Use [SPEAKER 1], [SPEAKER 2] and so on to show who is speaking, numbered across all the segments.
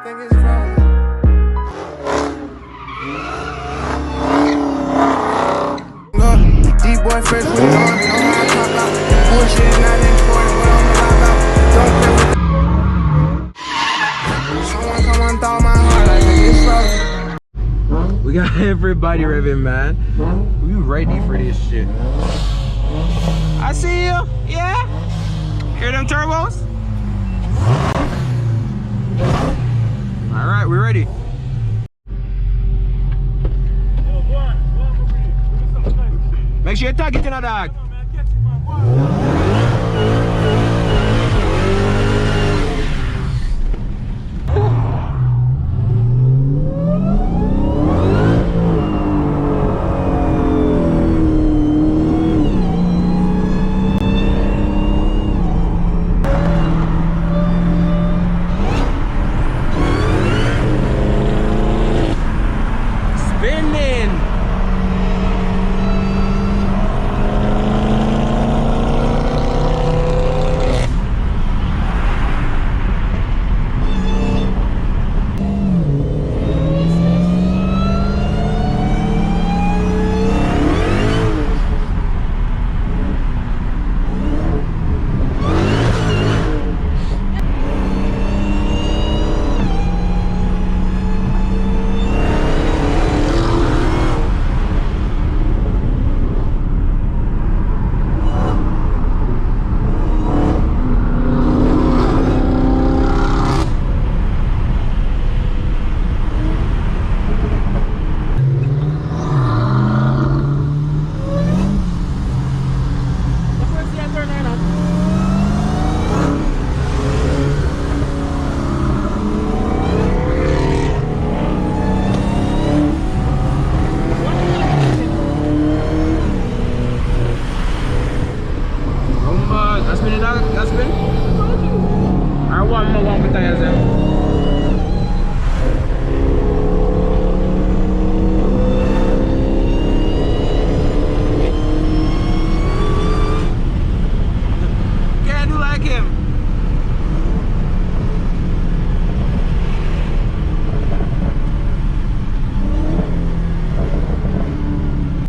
[SPEAKER 1] think it's frozen. Deep boy first put it on, know how I pop out. Bullshit is not important, but I'ma rock out. Don't play with the... Someone come on through my heart, I think it's frozen.
[SPEAKER 2] We got everybody revving, man. We ready for this shit. I see you, yeah? Hear them turbos? All right, we're ready. Make sure you tag it in a dog.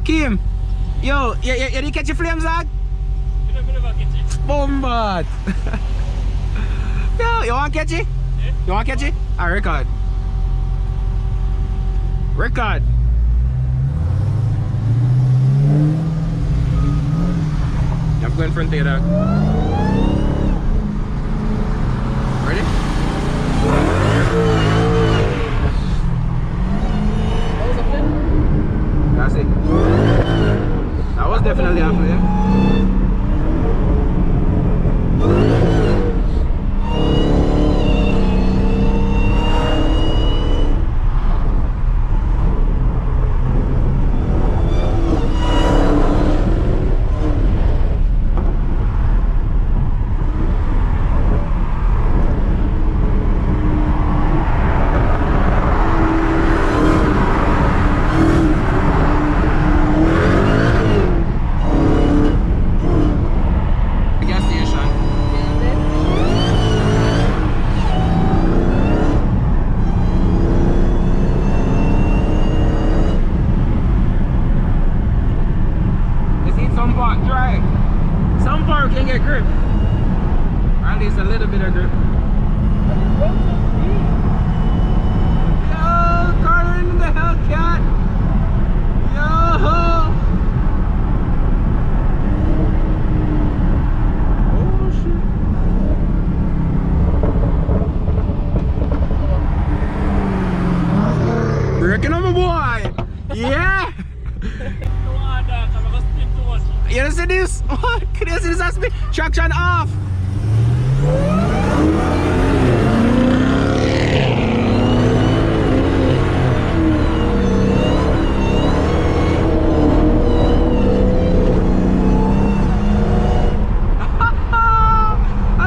[SPEAKER 2] Kim, yo, you didn't catch your flames, Zag? Bombat! Yo, you want to catch it? Yeah. You want to catch it? Alright, record. Record. I'm going front of you, dog. Ready? That's it. That was definitely after, yeah. Can get grip, or at least a little bit of grip. Yo, Carter in the Hellcat. Yo. Oh shit. Breaking on my boy. Yeah. You see this? What? Can you see this as me? Traction off!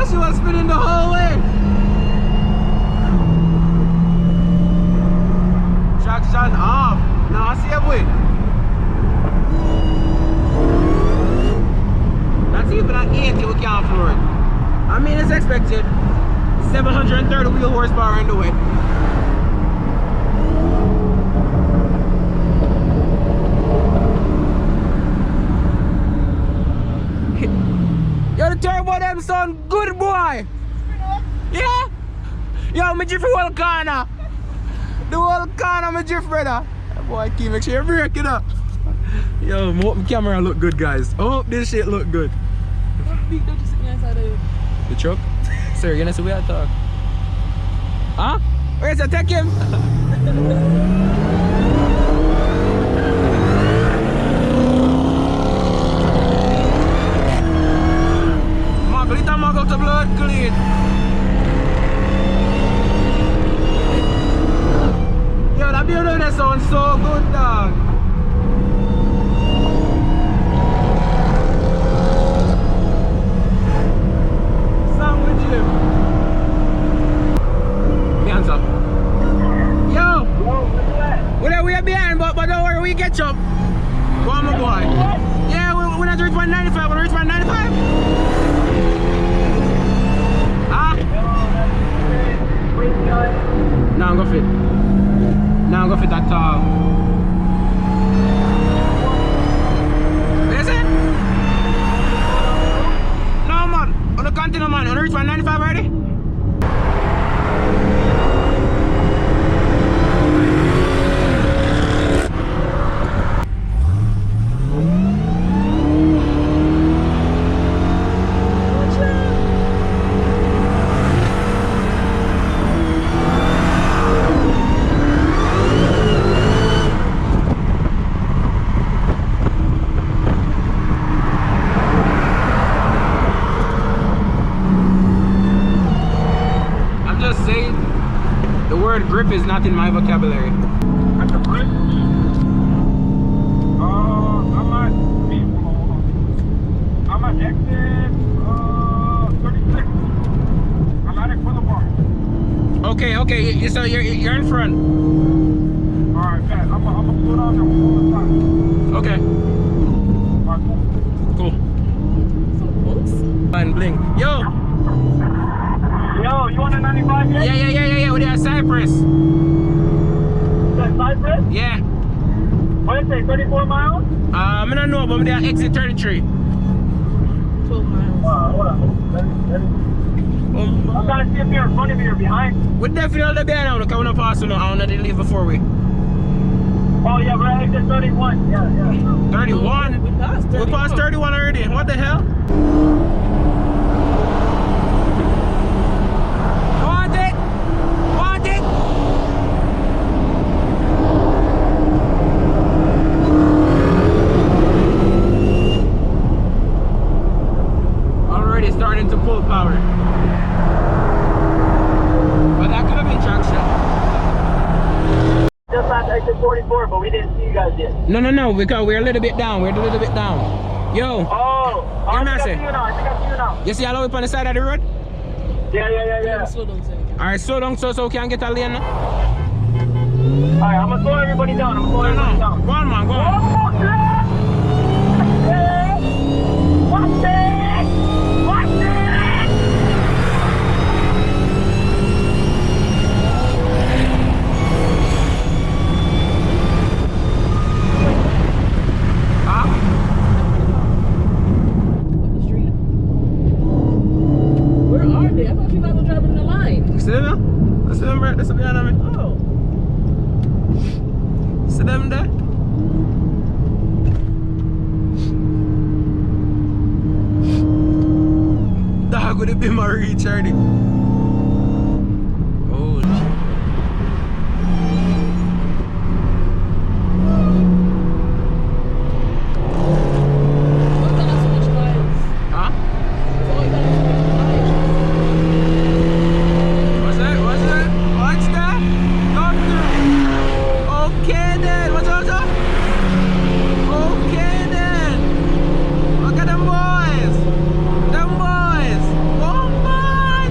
[SPEAKER 2] She was spinning the whole way! Traction off! Now I see a way. Even at 80 we can't floor it. I mean, it's expected. 730 wheel horsepower in the way. them son good boy. Yeah. Yo, me drift the whole corner. The whole corner me drift, brother. That boy keep make sure you break it up. Yo, I hope my camera look good, guys. I hope this shit look good.
[SPEAKER 3] What big dog you sitting inside of you?
[SPEAKER 2] The truck? Sir, you know so we are talk. Huh? Where's the take him? Mag out the blood clean. Yo, that building that sounds so good, dog. Song with Jim. Me answer. Yo! We are behind, but don't worry, we catch up. Go on, my boy. Yeah, we're not reach 195. We're reach 195. Ah? Now I'm gonna fit. Now I'm gonna fit that tall. Is it? No, man. On the continue, man. On the reach 195 already? Grip is not in my vocabulary.
[SPEAKER 4] At the bridge? I'm at exit 36. I'm at it for the bar.
[SPEAKER 2] Okay. So you're in front.
[SPEAKER 4] Alright, bet. I'm gonna slow down there one more time.
[SPEAKER 2] Okay.
[SPEAKER 4] Alright,
[SPEAKER 2] Cool.
[SPEAKER 3] So close.
[SPEAKER 2] And bling. Yo,
[SPEAKER 4] Yo, you want a 95 yet?
[SPEAKER 2] yeah. With that Cypress.
[SPEAKER 4] That Cypress?
[SPEAKER 2] Yeah.
[SPEAKER 4] What did it say, 34 miles?
[SPEAKER 2] I don't know, but they are exit 33.
[SPEAKER 3] 12 miles.
[SPEAKER 4] Hold on. I'm trying to see if you're in front of me or behind.
[SPEAKER 2] We're definitely there now. Look, I want to pass you now. I want to leave before we.
[SPEAKER 4] Oh, yeah, we're at exit 31. Yeah.
[SPEAKER 2] 31?
[SPEAKER 3] We passed 31.
[SPEAKER 2] We passed 31 already. What the hell? Want it? Already starting to pull power. But that could have been traction.
[SPEAKER 4] Just at exit 44, but we didn't see you guys yet.
[SPEAKER 2] No, because we're a little bit down. We're a little bit down. Yo.
[SPEAKER 4] Oh, I think I see you now. I think I see you now.
[SPEAKER 2] You see all the way on the side of the road?
[SPEAKER 4] Yeah.
[SPEAKER 3] Slow down, Zach.
[SPEAKER 2] Alright, slow down so we can get a lane now.
[SPEAKER 4] Alright, I'm gonna slow everybody down.
[SPEAKER 2] Go on, man, go on.
[SPEAKER 4] Watch it! Watch it!
[SPEAKER 2] Huh?
[SPEAKER 3] Up the street. Where are they? I thought you guys were driving the line.
[SPEAKER 2] You see them now? That's them, bro. That's behind me.
[SPEAKER 3] Oh.
[SPEAKER 2] See them there? Dog would have been my reach already. Oh, shit.
[SPEAKER 3] Why got so much miles?
[SPEAKER 2] Huh?
[SPEAKER 3] Why got so much miles?
[SPEAKER 2] What's that? What's that? Doctor. Okay then. What's that? Okay then. Look at them boys. Them boys. Oh man.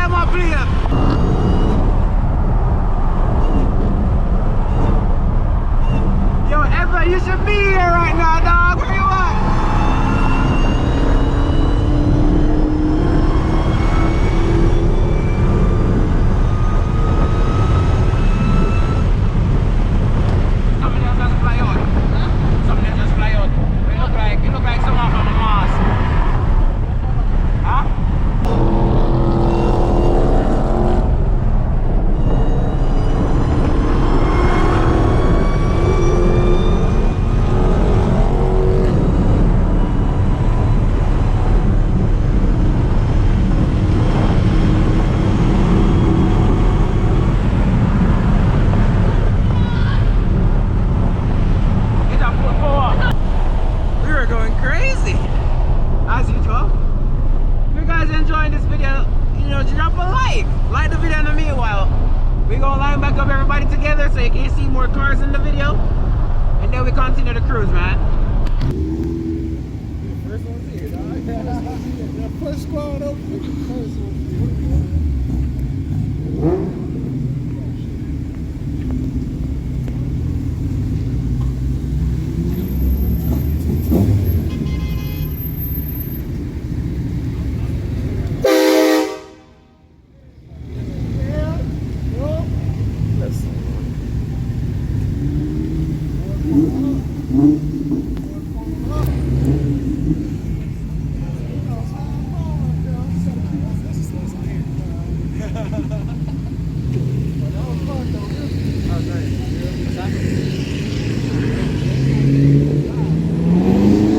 [SPEAKER 2] fly my plane. Yo, Ever, you should be here right now, dog. Where you at? Something else just fly out. Something else just fly out. You look like someone from Mars. Huh? It's a football. We were going crazy, as usual. If you guys are enjoying this video, you know, drop a like the video in the meanwhile. We gonna line back up everybody together so you can see more cars in the video, and then we continue the cruise, man.
[SPEAKER 1] First one's here, dog. First squad up.